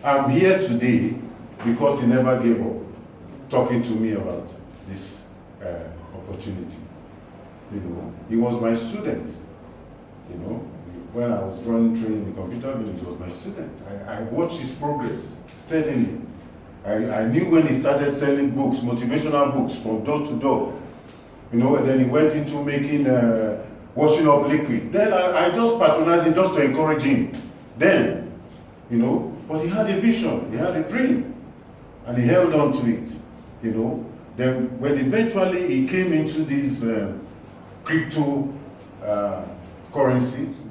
I'm here today because he never gave up talking to me about this opportunity. You know, he was my student. You know, when I was running training in the computer business, he was my student. I watched his progress steadily. I knew when he started selling books, motivational books from door to door. You know, and then he went into making washing up liquid. Then I just patronized him just to encourage him. Then, you know, but he had a vision, he had a dream, and he held on to it. You know, then when eventually he came into these crypto currencies,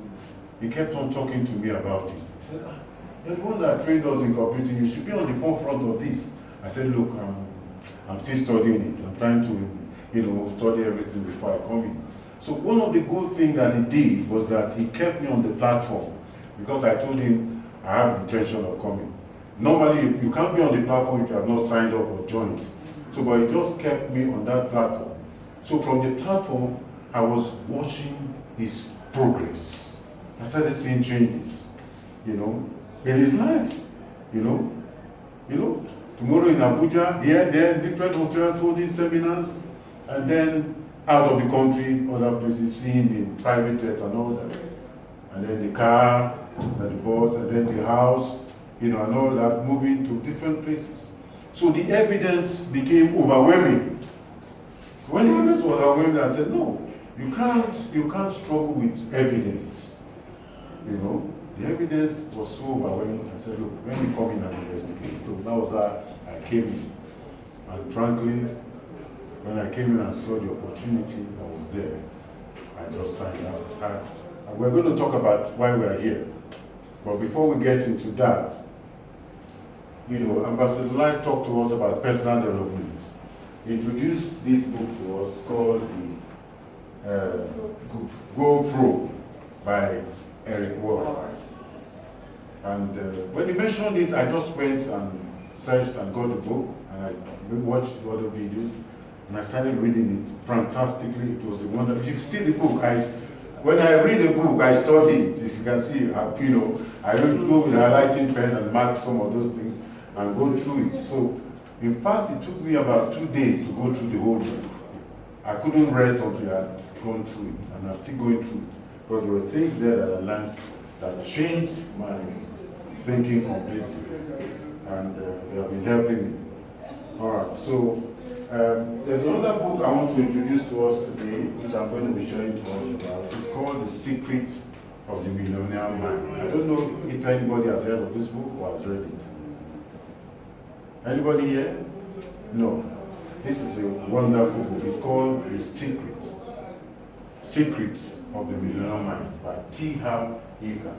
he kept on talking to me about it. He said, you're the one that trained us in computing, you should be on the forefront of this. I said, look, I'm still studying it. I'm trying to, you know, study everything before I come in. So one of the good things that he did was that he kept me on the platform, because I told him I have intention of coming. Normally, you can't be on the platform if you have not signed up or joined. So, but he just kept me on that platform. So from the platform, I was watching his progress. I started seeing changes, you know, in his life, you know. Tomorrow in Abuja, here, there, different hotels holding seminars, and then out of the country, other places, seeing the private jets and all that. And then the car that he bought, and then the house, you know, and all that, moving to different places. So the evidence became overwhelming. So when the evidence was overwhelming, I said, no, you can't struggle with evidence. You know, the evidence was so overwhelming. I said, look, let me come in and investigate. So that was how I came in. And frankly, when I came in and saw the opportunity that was there, I just signed up. We're going to talk about why we are here. But before we get into that, you know, Ambassador Life talked to us about personal development. He introduced this book to us called the Go Pro by Eric Ward. And when he mentioned it, I just went and searched and got the book, and I watched the other videos, and I started reading it fantastically. It was a wonder. If you see the book, when I read a book, I study it. As you can see, you know, I really go with a highlighting pen and mark some of those things and go through it. So, in fact, it took me about 2 days to go through the whole book. I couldn't rest until I had gone through it, and I'm still going through it, because there were things there that I learned that changed my thinking completely, and they have been helping me. All right, so there's another book I want to introduce to us today, which I'm going to be sharing to us about. It's called The Secret of the Millionaire Mind. I don't know if anybody has heard of this book or has read it. Anybody here? No. This is a wonderful book. It's called The Secrets of the Millionaire Mind by T. Harv Eker.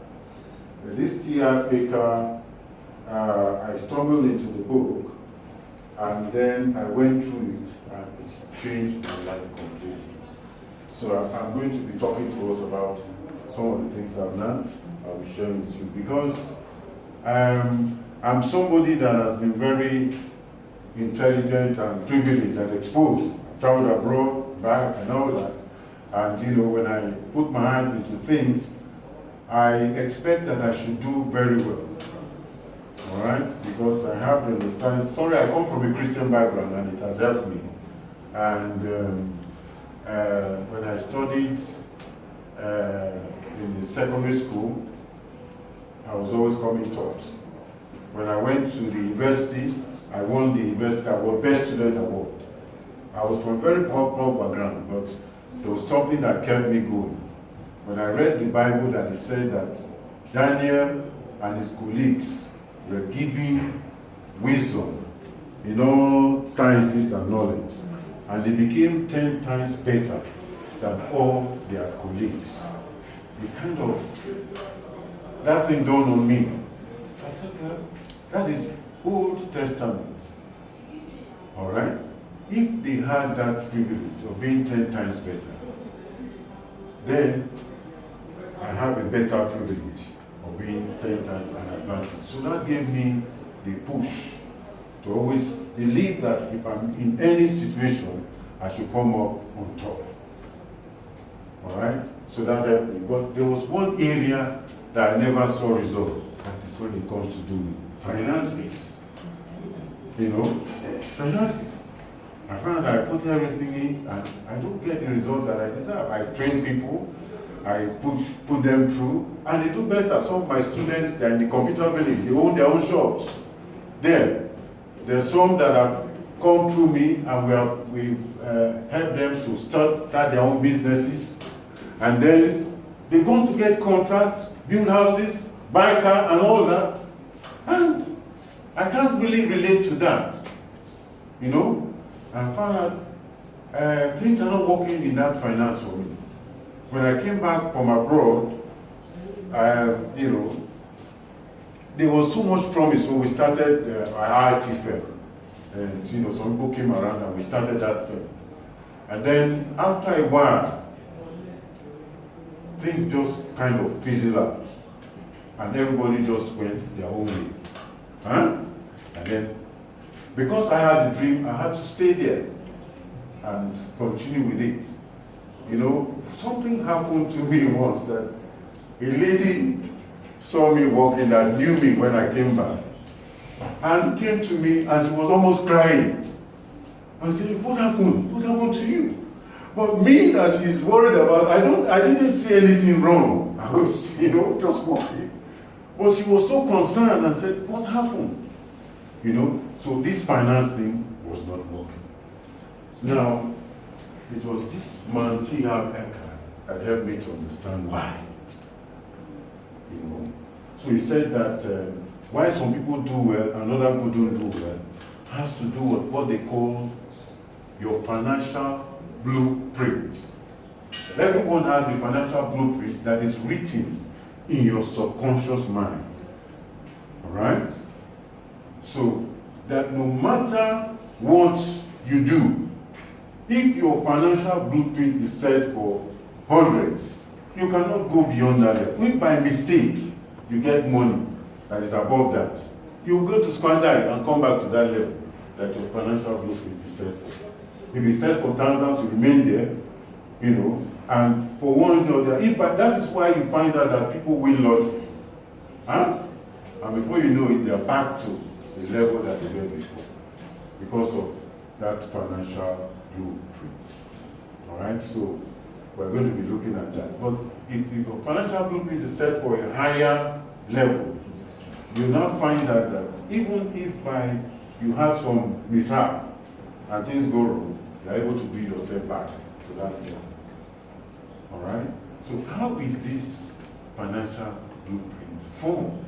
This T. Harv Eker, I stumbled into the book, and then I went through it, and it changed my life completely. So I'm going to be talking to us about some of the things I've learned. I'll be sharing with you, because I'm somebody that has been very intelligent and privileged and exposed. I've traveled abroad, back, and all that. And you know, when I put my hands into things, I expect that I should do very well. All right? Because I have the understanding. Sorry, I come from a Christian background, and it has helped me. And when I studied in the secondary school, I was always coming top. When I went to the university, I won the university award, Best Student Award. I was from a very poor background, but there was something that kept me going. When I read the Bible, that it said that Daniel and his colleagues were giving wisdom in all sciences and knowledge, and they became 10 times better than all their colleagues. That thing dawned on me. I said, well, that is Old Testament. All right? If they had that privilege of being 10 times better, then I have a better privilege of being 10 times an advantage. So that gave me the push to always believe that if I'm in any situation, I should come up on top. All right? So that helped me. But there was one area that I never saw result, that is when it comes to do finances. Finances. I find I put everything in and I don't get the result that I deserve. I train people, I put them through, and they do better. Some of my students, they're in the computer village, they own their own shops. There's some that have come through me and we've helped them to start their own businesses. And then they're going to get contracts, build houses, buy car and all that. And I can't really relate to that. I found out things are not working in that finance for me. When I came back from abroad, there was so much promise when we started our IT firm. And some people came around and we started that firm. And then after a while, things just kind of fizzled out. And everybody just went their own way. And then, because I had the dream, I had to stay there and continue with it. Something happened to me once that a lady saw me walking that knew me when I came back and came to me and she was almost crying. I said, what happened? What happened to you? But me that she's worried about, I didn't see anything wrong. I was, just walking. But she was so concerned and said, what happened? So this finance thing was not working. Now, it was this man, T.R. Eckhart, that helped me to understand why. So he said that why some people do well and other people don't do well has to do with what they call your financial blueprint. Everyone has a financial blueprint that is written in your subconscious mind. All right? So that no matter what you do, if your financial blueprint is set for hundreds, you cannot go beyond that level. If by mistake you get money that is above that, you go to squander it and come back to that level that your financial blueprint is set for. If it's set for thousands, you remain there, and for one reason or the other, that is why you find out that people win lottery. And before you know it, they are back to the level that they were before because of that financial blueprint. All right, so we're going to be looking at that. But if your financial blueprint is set for a higher level, you'll now find out that even if you have some mishap and things go wrong, you're able to build yourself back to that level. All right? So how is this financial blueprint formed?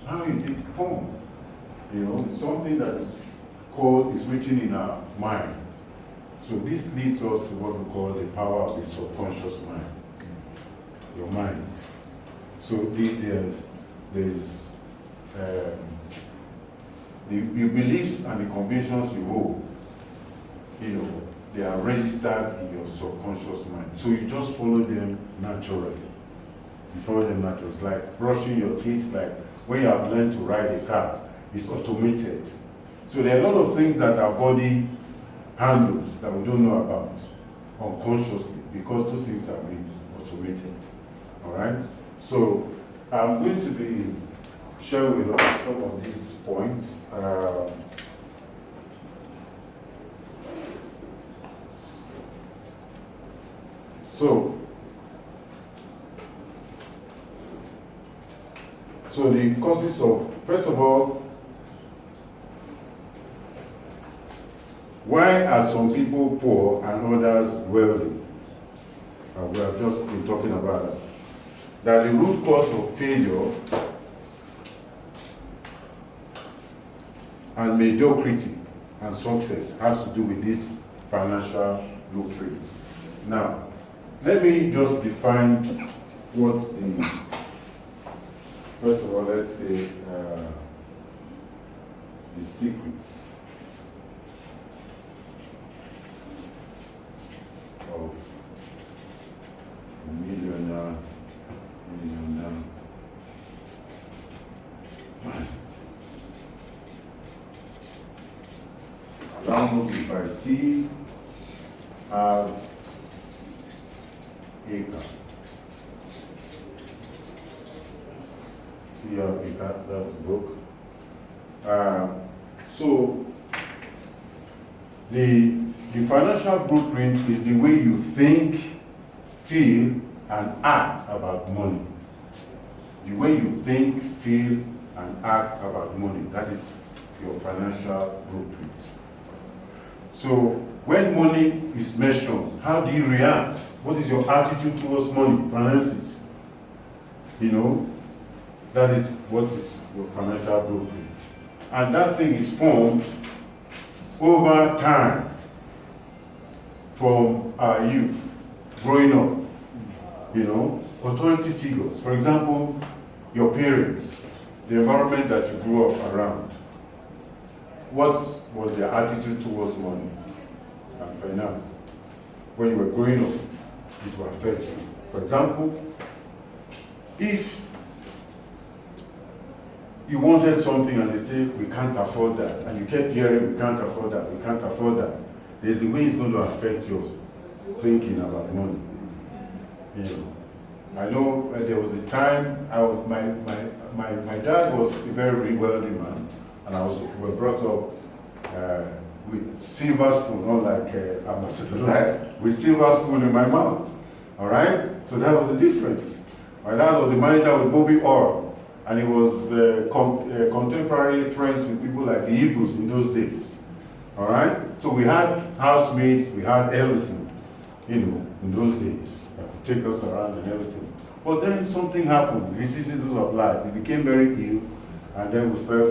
How is it formed? It's something that is written in our mind. So this leads us to what we call the power of the subconscious mind. Your mind. So there's the beliefs and the convictions you hold, they are registered in your subconscious mind. So you just follow them naturally. You follow them naturally. It's like brushing your teeth, like when you have learned to ride a car, it's automated. So there are a lot of things that our body handles that we don't know about unconsciously because those things are being automated. All right? So I'm going to be sharing with us some of these points. So the causes of, first of all, why are some people poor and others wealthy? We have just been talking about that. That the root cause of failure and mediocrity and success has to do with this financial blueprint. Now, let me just define what first of all, let's say the secrets of a millionaire mind. Allow me by T. Acre. you have it? That's the book. So the financial blueprint is the way you think, feel, and act about money. The way you think, feel, and act about money. That is your financial blueprint. So when money is mentioned, how do you react? What is your attitude towards money, finances? You know, that is what is your financial blueprint. And that thing is formed over time from our youth, growing up. You know, authority figures. For example, your parents, the environment that you grew up around. What was their attitude towards money and finance? When you were growing up, it will affect you. For example, if you wanted something and they say, we can't afford that, and you kept hearing, we can't afford that, we can't afford that, there's a way it's going to affect your thinking about money. You know, I know there was a time, my dad was a very wealthy man, and we were brought up with silver spoon, not like with silver spoon in my mouth. All right? So that was the difference. My dad was a manager with Mobil Oil. And he was contemporary friends with people like the Hebrews in those days. All right? So we had housemates, we had everything, you know, in those days that could take us around and everything. But then something happened, vicissitudes of life. We became very ill, and then we fell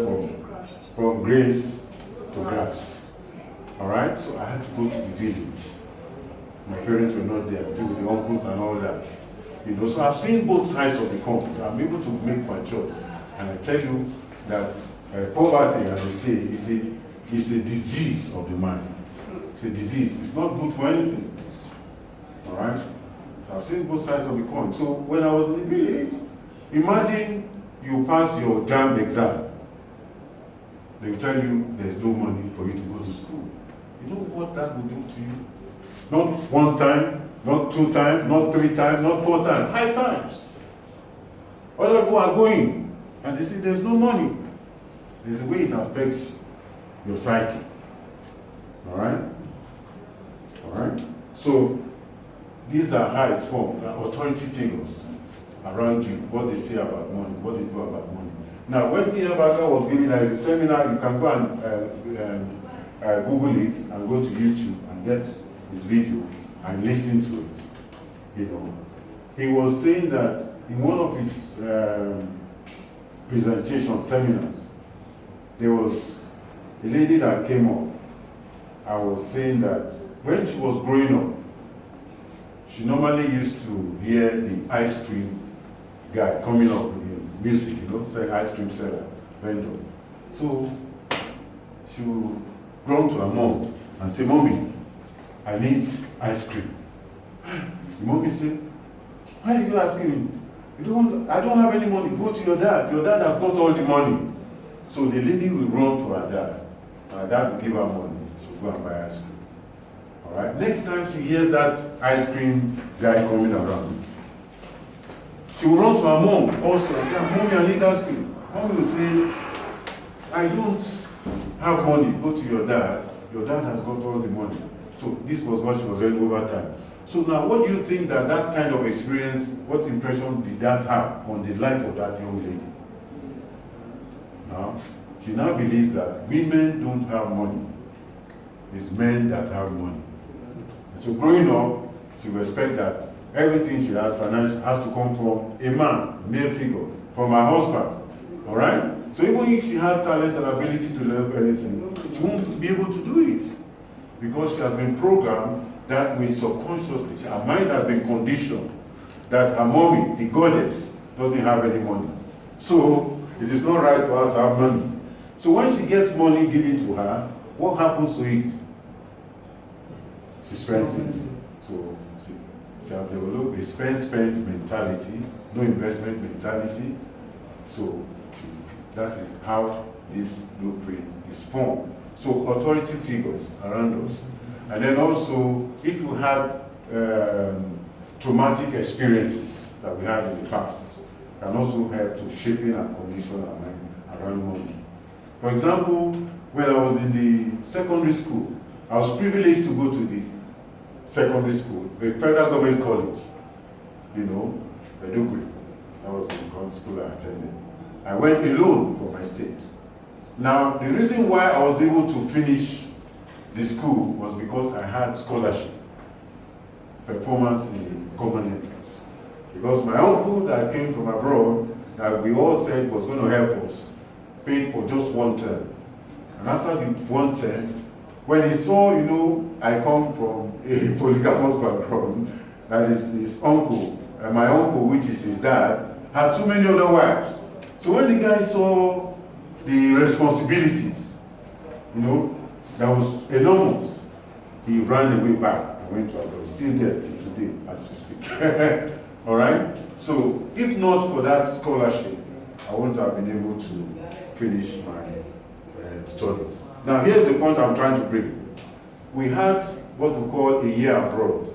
from grace to grass. All right? So I had to go to the village. My parents were not there, still with the uncles and all that. You know, so I've seen both sides of the coin. I'm able to make my choice. And I tell you that poverty, as they say, is a disease of the mind. It's a disease. It's not good for anything. All right? So I've seen both sides of the coin. So when I was in the village, imagine you pass your JAMB exam. They will tell you there's no money for you to go to school. You know what that will do to you? Not one time, not 2 times, not 3 times, not 4 times, 5 times. Other people are going, and they say there's no money. There's a way it affects your psyche. All right? All right? So, these are how it's formed, authority figures around you, what they say about money, what they do about money. Now, when T.L. Barker was giving us a seminar, you can go and Google it and go to YouTube and get his video and listen to it. You know, he was saying that in one of his presentation seminars, there was a lady that came up and was saying that when she was growing up, she normally used to hear the ice cream guy coming up with the music, you know, say ice cream seller, vendor. So she would run to her mom and say, "Mommy, I need ice cream." The mommy said, "Why are you asking me? I don't have any money. Go to your dad. Your dad has got all the money." So the lady will run to her dad. Her dad will give her money. She'll go and buy ice cream. All right. Next time she hears that ice cream guy coming around, she will run to her mom also and say, "Mommy, I need ice cream." Mommy will say, "I don't have money. Go to your dad. Your dad has got all the money." So this was what she was doing over time. So now, what do you think that kind of experience, what impression did that have on the life of that young lady? Now, she now believes that women don't have money. It's men that have money. So growing up, she will expect that everything she has financial has to come from a man, a male figure, from her husband. All right? So even if she has talent and ability to learn anything, she won't be able to do it. Because she has been programmed that way subconsciously. Her mind has been conditioned that her mommy, the goddess, doesn't have any money. So it is not right for her to have money. So when she gets money given to her, what happens to it? She spends it. So she has developed a spend mentality, no investment mentality. So that is how this blueprint is formed. So authority figures around us. And then also, if you had traumatic experiences that we had in the past, can also help to shaping and condition our mind around money. For example, when I was in the secondary school, I was privileged to go to the secondary school, a federal government college, Oguese. That was the school I attended. I went alone for my state. Now, the reason why I was able to finish the school was because I had scholarship, performance in the common entrance. Because my uncle that came from abroad, that we all said was going to help us, paid for just one term. And after the one term, when he saw, I come from a polygamous background, that is his uncle, and my uncle, which is his dad, had too many other wives. So when the guy saw the responsibilities, that was enormous, he ran away back and went to abroad. Still there till today, as we speak. All right? So if not for that scholarship, I wouldn't have been able to finish my studies. Now, here's the point I'm trying to bring. We had what we call a year abroad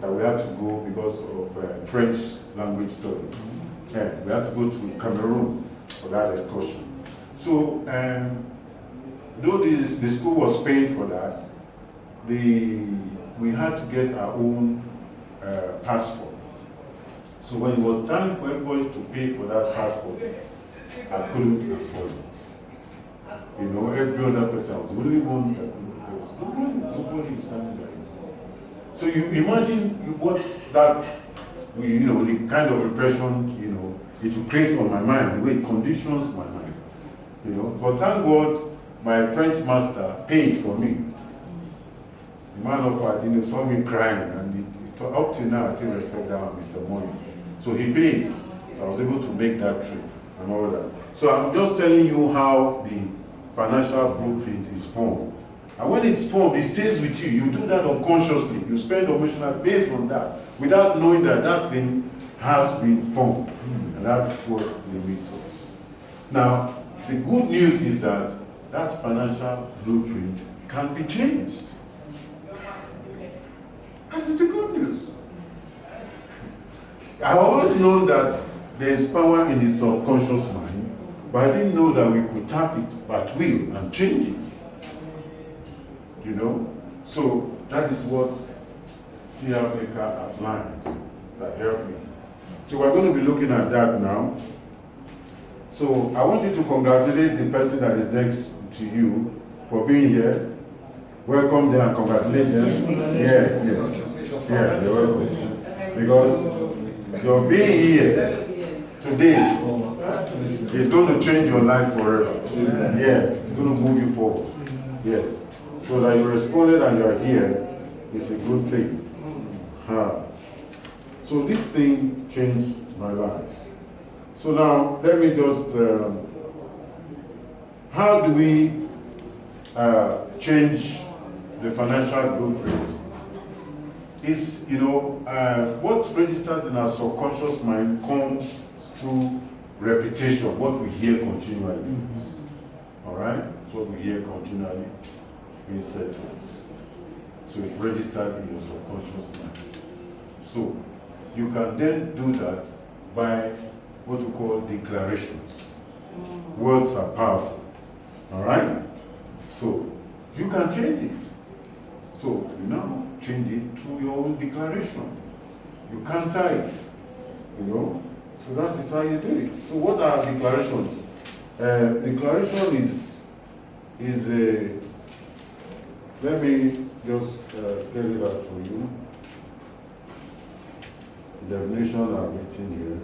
that we had to go because of French language studies. Yeah, we had to go to Cameroon for that excursion. So, though the school was paying for that, we had to get our own passport. So when it was time for everybody to pay for that passport, I couldn't afford it. Every other person, I was the only one that nobody is standing there. So you imagine what that, the kind of impression, it will create on my mind, the way it conditions my mind. But thank God, my French master paid for me. The man of God, saw me crying, and up till now I still respect that man, Mr. Money. So he paid, so I was able to make that trip and all that. So I'm just telling you how the financial blueprint is formed. And when it's formed, it stays with you. You do that unconsciously. You spend emotional based on that, without knowing that that thing has been formed. And that's what limits us. Now, the good news is that that financial blueprint can be changed. That is the good news. I've always known that there's power in the subconscious mind, but I didn't know that we could tap it at will and change it. So that is what T.R. Baker outlined that helped me. So we're going to be looking at that now. So I want you to congratulate the person that is next to you for being here. Welcome them and congratulate them. Yes. Yeah, you're welcome. Because your being here today is going to change your life forever. Yes, it's going to move you forward. Yes. So that you responded and you are here is a good thing. So this thing changed my life. So now, let me just, how do we change the financial blueprint? Is, what registers in our subconscious mind comes through repetition, what we hear continually. All right? So what we hear continually being said to us. So it registered in your subconscious mind. So you can then do that by what we call declarations. Words are powerful. All right? So you can change it. So you now change it through your own declaration. You counter it. So that is how you do it. So what are declarations? Declaration is a, let me just get it out for you. The definition I've written here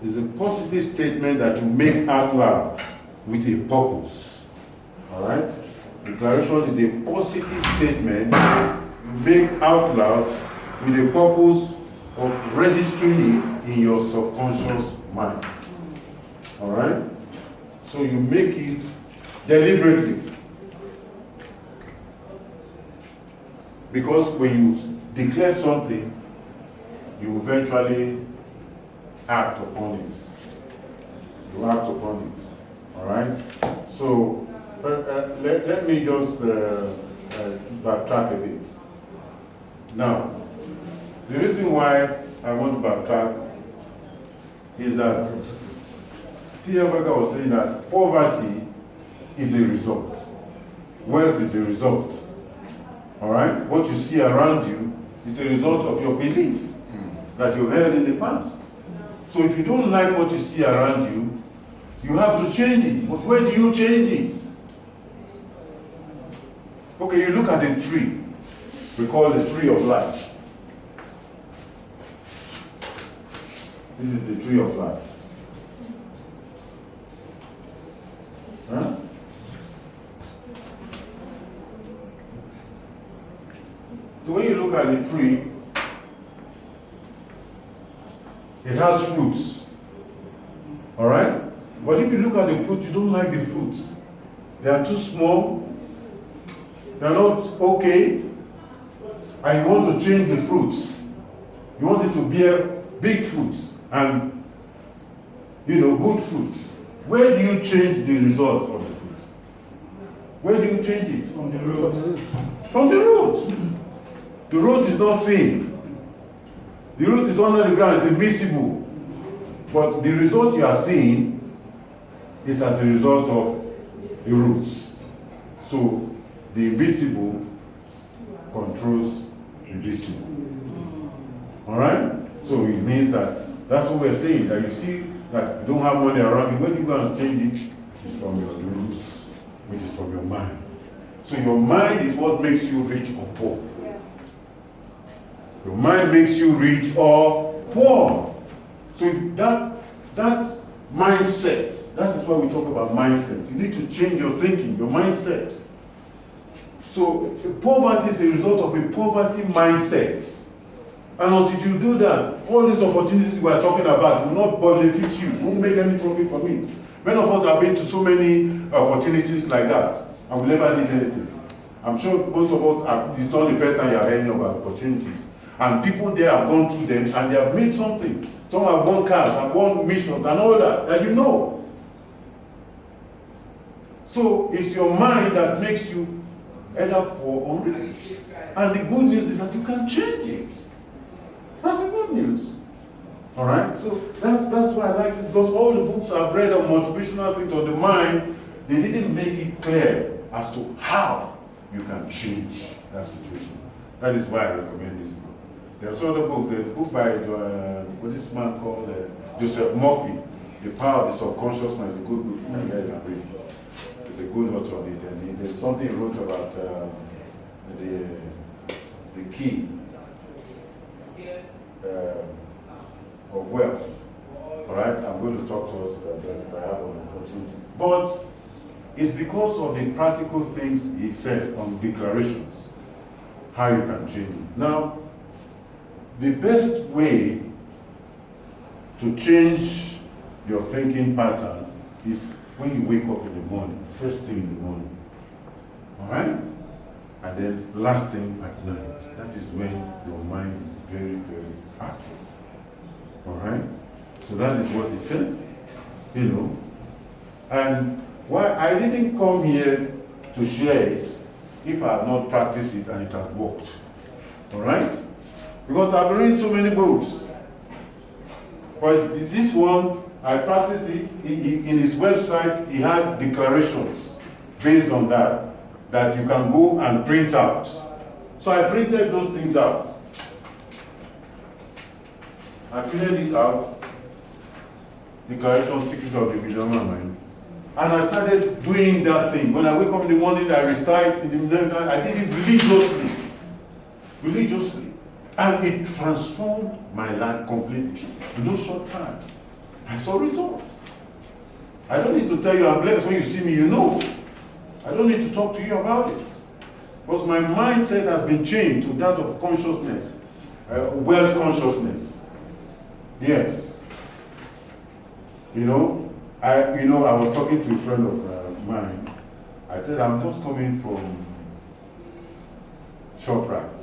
is a positive statement that you make out loud with a purpose. All right? Declaration is a positive statement you make out loud with a purpose of registering it in your subconscious mind. All right? So you make it deliberately. Because when you declare something, you eventually act upon it. You act upon it. All right? So let me just backtrack a bit. Now, the reason why I want to backtrack is that T.F. Berger was saying that poverty is a result. Wealth is a result. All right? What you see around you is a result of your belief that you held in the past. So if you don't like what you see around you, you have to change it. But where do you change it? Okay, you look at a tree. We call it the tree of life. This is the tree of life. Huh? So when you look at the tree, it has fruits. All right? But if you look at the fruit, you don't like the fruits. They are too small. They are not okay. And you want to change the fruits. You want it to bear big fruits and, good fruits. Where do you change the result of the fruit? Where do you change it? From the root. From the root. The root is not seen. The root is under the ground, it's invisible. But the result you are seeing is as a result of the roots. So the invisible controls the visible. Alright? So it means that's what we're saying, that you see that you don't have money around you. When you go and change it, it's from your roots, which is from your mind. So your mind is what makes you rich or poor. Your mind makes you rich or poor. So that mindset, that is why we talk about mindset. You need to change your thinking, your mindset. So poverty is a result of a poverty mindset. And until you do that, all these opportunities we are talking about will not benefit you, won't make any profit from it. Many of us have been to so many opportunities like that, and we never did anything. I'm sure most of us, it's not the first time you are hearing about opportunities. And people there have gone through them, and they have made something. Some have won cars, have won missions, and all that, and you know. So it's your mind that makes you either poor or rich. And the good news is that you can change it. That's the good news. All right? So that's why I like it, because all the books I've read on motivational things on the mind, they didn't make it clear as to how you can change that situation. That is why I recommend this book. There's other books. There's a book by this man called Joseph Murphy, The Power of the Subconscious Mind. It's a good book. You can read it. It's a good author on it. And there's something he wrote about the key of wealth. All right, I'm going to talk to us about that if I have an opportunity. But it's because of the practical things he said on declarations, how you can change it. Now, the best way to change your thinking pattern is when you wake up in the morning, first thing in the morning. All right? And then last thing at night. That is when your mind is very, very active. All right? So that is what he said. And why I didn't come here to share it if I had not practiced it and it had worked. All right? Because I've read so many books. But this one, I practiced it. In his website, he had declarations based on that you can go and print out. So I printed those things out. I printed it out, Declaration Secret of the Millionaire Mind. And I started doing that thing. When I wake up in the morning, I recite in the middle, I did it religiously. Religiously. And it transformed my life completely. In no short time. I saw results. I don't need to tell you I'm blessed. When you see me, you know. I don't need to talk to you about it. Because my mindset has been changed to that of consciousness. Wealth consciousness. Yes. I was talking to a friend of mine. I said, I'm just coming from ShopRite.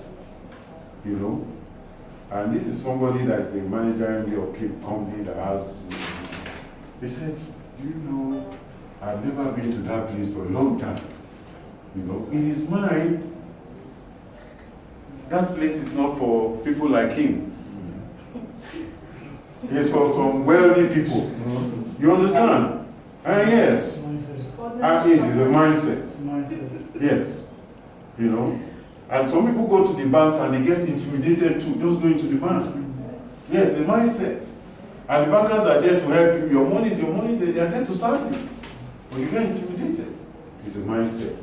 And this is somebody that is the manager of a company that has, he said, I've never been to that place for a long time. In his mind, that place is not for people like him. It's for some wealthy people. You understand? Yes. It is a mindset. Yes. You know? And some people go to the banks and they get intimidated too, just going to the bank. Yes, a mindset. And the bankers are there to help you. Your money is your money, they are there to serve you. But you get intimidated. It's a mindset.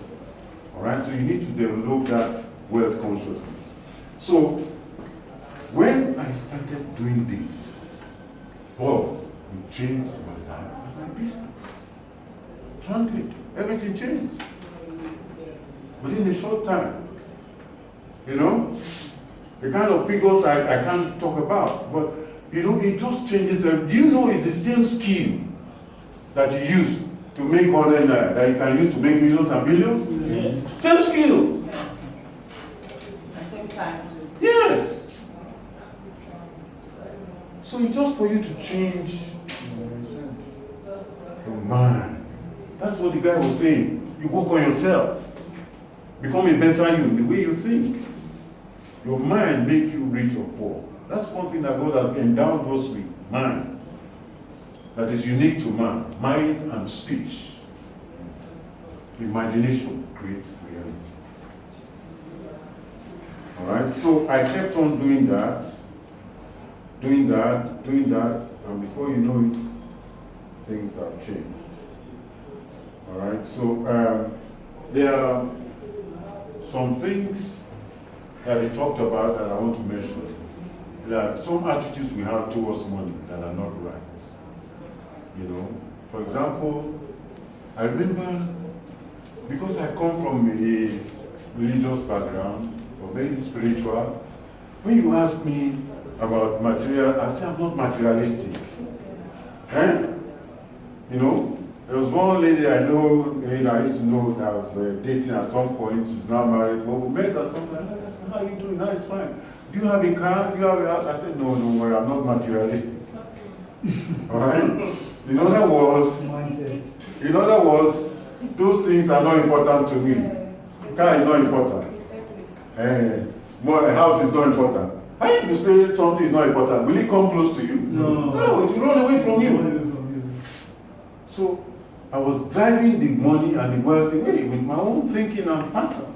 Alright? So you need to develop that wealth consciousness. So when I started doing this, it changed my life and my business. Frankly, everything changed. Within a short time. You know? The kind of figures I can't talk about. But, you know, it just changes. Do you know it's the same skill that you use to make money that you can use to make millions and billions? Yes. Same skill. Yes. At the same time too. Yes. So it's just for you to change your mind. That's what the guy was saying. You work on yourself. Become a better you in the way you think. Your mind make you rich or poor. That's one thing that God has endowed us with. Mind. That is unique to man. Mind and speech. Imagination creates reality. Alright, so I kept on doing that, and before you know it, things have changed. Alright, so there are some things that they talked about that I want to mention. There are some attitudes we have towards money that are not right. You know, for example, I remember, because I come from a religious background, or very spiritual, when you ask me about material, I say I'm not materialistic. You know, there was one lady I know, I used to know that I was dating at some point. She's now married. But we met at some time. I said, how are you doing? No, it's fine. Do you have a car? Do you have a house? I said, no, don't worry, I'm not materialistic. All right? In other words, those things are not important to me. Car is not important. A house is not important. How if you say something is not important, will it come close to you? No, it will run away from you. So I was driving the money and the wealth away with my own thinking and pattern.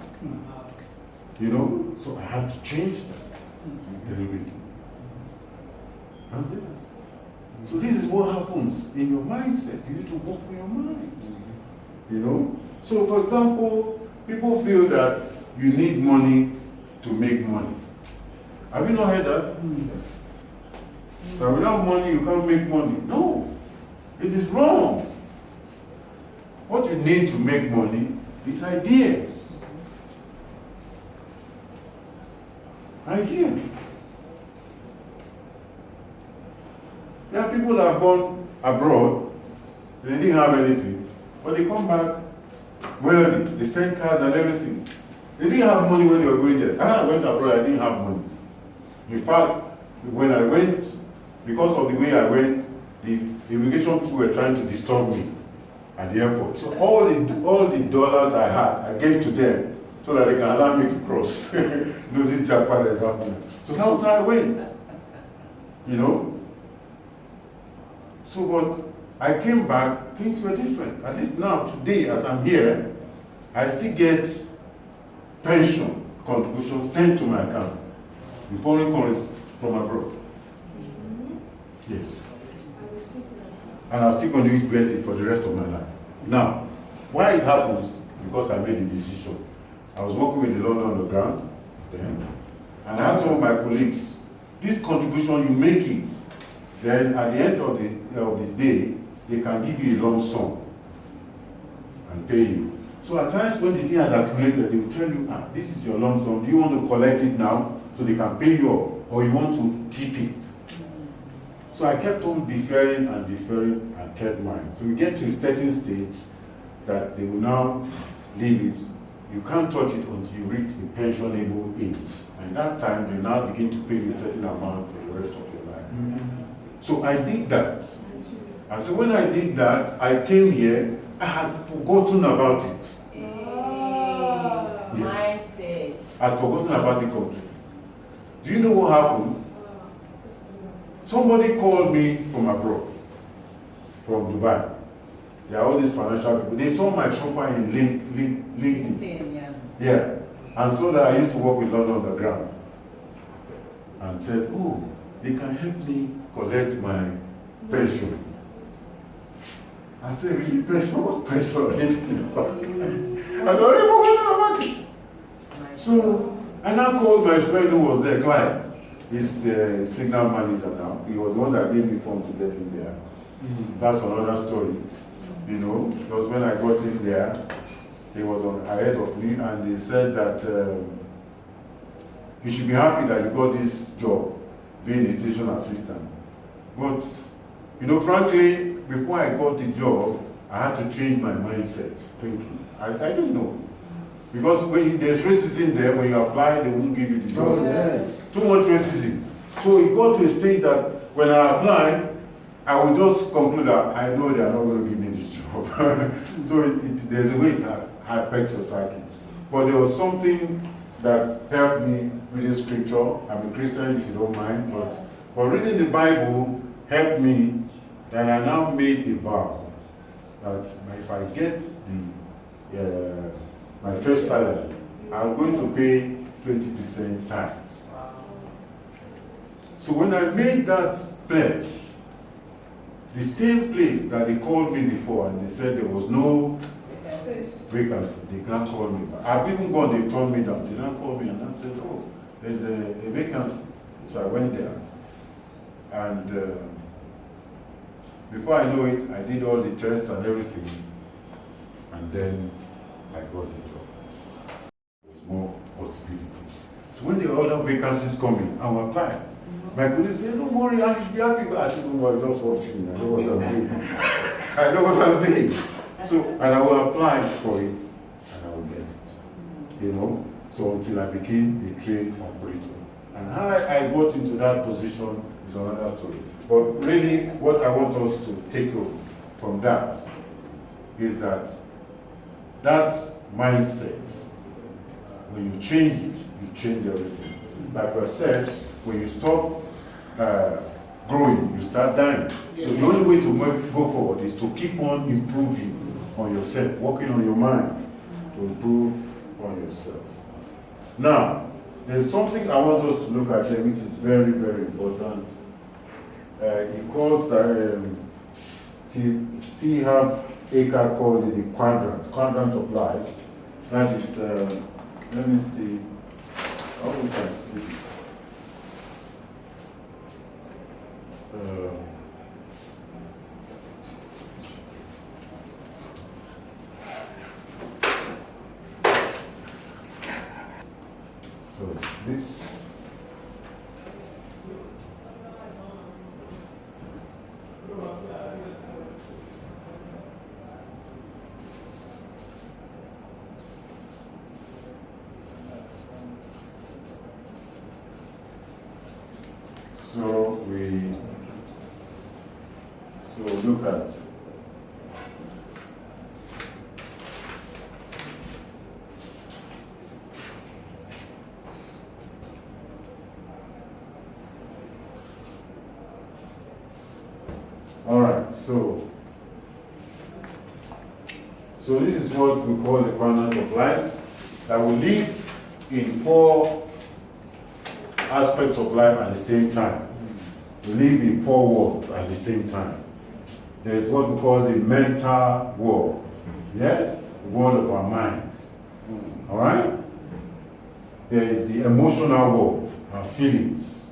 You know, so I had to change that a little bit. So this is what happens in your mindset. You need to work with your mind. You know? So for example, people feel that you need money to make money. Have you not heard that? Yes. So without money you can't make money. No. It is wrong. What you need to make money is ideas. Idea. There are people that have gone abroad, they didn't have anything, but they come back wealthy. They send cars and everything. They didn't have money when they were going there. I went abroad, I didn't have money. In fact, when I went, because of the way I went, the immigration people were trying to disturb me at the airport. So all the dollars I had, I gave to them so that they can allow me to cross. This jackpot is happening. So that was how I went. You know? So, but I came back, things were different. At least now, today, as I'm here, I still get pension contributions sent to my account in foreign currency from abroad. Yes. And I'm still going to get it for the rest of my life. Now, why it happens? Because I made a decision. I was working with the London Underground then, and I had some of my colleagues, this contribution, you make it, then at the end of the day, they can give you a lump sum and pay you. So at times when the thing has accumulated, they will tell you, this is your lump sum, do you want to collect it now so they can pay you off, or you want to keep it? So I kept on deferring and kept mine. So we get to a certain stage that they will now leave it. You can't touch it until you reach the pensionable age. And at that time, they now begin to pay you a certain amount for the rest of your life. So I did that. And so when I did that, I came here, I had forgotten about it. Yes. I had forgotten about the country. Do you know what happened? Somebody called me from abroad, from Dubai. There are all these financial people. They saw my profile in LinkedIn. Yeah. And so that I used to work with London Underground. And said, oh, they can help me collect my pension. I said, really, pension? What pension? I'd already forgotten about it. So, I now called my friend who was their client. He's the signal manager now. He was the one that gave me form to get in there. That's another story. You know, because when I got in there, he was ahead of me, and they said that you should be happy that you got this job, being a station assistant. But, you know, frankly, before I got the job, I had to change my mindset, thinking. I didn't know. Because when there's racism there, when you apply, they won't give you the job. Oh, yes. Too much racism. So it got to a state that when I applied, I would just conclude that I know they are not going to give me this job. So there's a way it affects society. But there was something that helped me reading scripture. I'm a Christian, if you don't mind, but reading the Bible helped me, and I now made a vow that if I get my first salary, I'm going to pay 20% tax. So when I made that pledge, the same place that they called me before and they said there was no vacancy, they can't call me back. I've even gone, they turned me down. They now called me and I said, oh, there's a vacancy. So I went there. And before I know it, I did all the tests and everything. And then I got the job. There was more possibilities. So when there are other vacancies coming, I will apply. My colleagues say, don't worry, I should be happy. But I said, don't worry, just watch me. I know what I'm doing. I know what I'm doing. So, and I will apply for it, and I will get it. You know? So until I became a train operator. And how I got into that position is another story. But really, what I want us to take from that is that mindset, when you change it, you change everything. Like I said, when you stop growing, you start dying. So the only way to go forward is to keep on improving on yourself, working on your mind to improve on yourself. Now, there's something I want us to look at here which is very, very important. He calls Steve Aker called it the quadrant of life. That is, let me see, how we can see this. So this so look at all right, so this is what we call the quadrant of life, that we live in 4 aspects of life at the same time. We live in 4 worlds at the same time. There's what we call the mental world, yes, the world of our mind. All right. There is the emotional world, our feelings.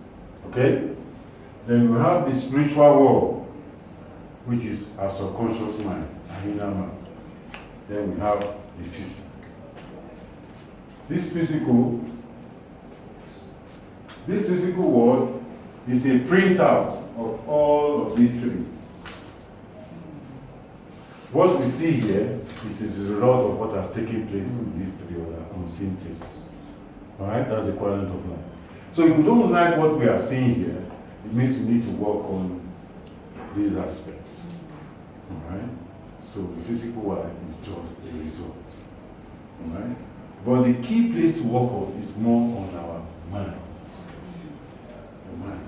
Okay. Then we have the spiritual world, which is our subconscious mind, our inner mind. Then we have the physical. This physical world is a printout of all of these 3. What we see here is a result of what has taken place in these 3 other unseen places. All right, that's the quadrant of life. So if we don't like what we are seeing here, it means we need to work on these aspects. All right. So the physical life is just a result. All right. But the key place to work on is more on our mind. The mind.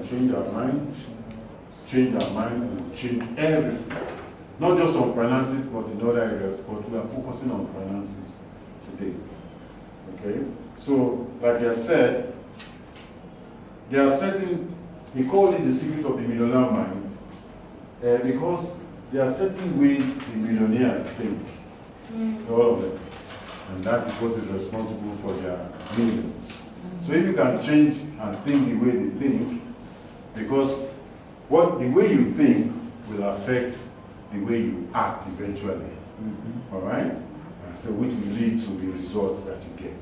change our mind, and change everything. Not just on finances, but in other areas, but we are focusing on finances today. Okay? So, like I said, there are certain, we call it the secret of the millionaire mind, because there are certain ways the millionaires think, all of them. And that is what is responsible for their millions. So if you can change and think the way they think, because the way you think will affect the way you act eventually. All right? And so which will lead to the results that you get.